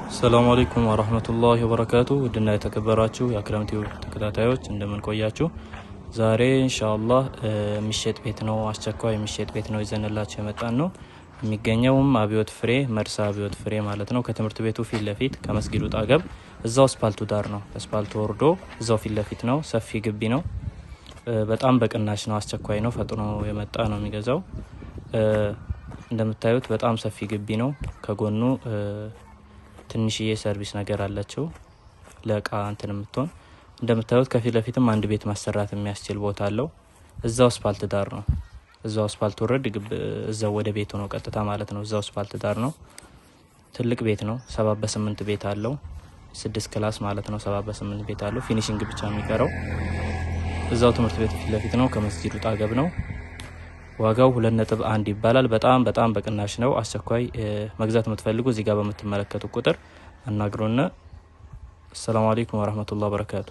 السلام عليكم ورحمة الله وبركاته ودنا የተከበራችሁ የአክረምቲው ተከታታዮች እንደምን ቆያችሁ ዛሬ ኢንሻአላህ ምሽት ቤት ነው አስቸኳይ ምሽት ቤት ነው ይዘንላችሁ የመጣን ነው የሚገኘውም አብዮት ፍሬ መርሳ አብዮት ፍሬ ማለት ነው ከትምህርት ቤቱ ፊት ለፊት ከመስጊዱ ጣገብ እዛው ስፓልቱ ዳር ነው ስፓልቱ ወርዶ እዛው ፊት ለፊት ነው ሰፊ ግቢ ነው በጣም በቅናሽ ነው አስቸኳይ ነው ፈጥኖ የመጣ ነው የሚገዛው እንደምታዩት በጣም ሰፊ ግቢ ነው ከጎኑ ትንሽዬ ሰርቪስ ነገር አላቸው ለቃ አንተን የምትሆን እንደምታዩት ከፊት ለፊትም አንድ ቤት ማሰራት የሚያስችል ቦታ አለው እዛው ስፓልት ዳር ነው እዛው ስፓልት ወረድ እዛው ወደ ቤቱ ነው ቀጥታ ማለት ነው እዛው ስፓልት ዳር ነው ትልቅ ቤት ነው 7 በ8 ቤት አለው 6 ክላስ ማለት ነው 7 በ8 ቤት አለው ፊኒሺንግ ብቻ የሚቀረው እዛው ትምህርት ቤቱ ፊት ለፊት ነው ከመስጊዱ ጣገብ ነው ዋጋው 2.1 ይባላል በጣም በቅናሽ ነው አስቸኳይ መግዛት የምትፈልጉ እዚህ ጋር በመተመለከቱ ቁጥር አናግሩና ሰላም አለይኩም ወራህመቱላሂ ወበረካቱ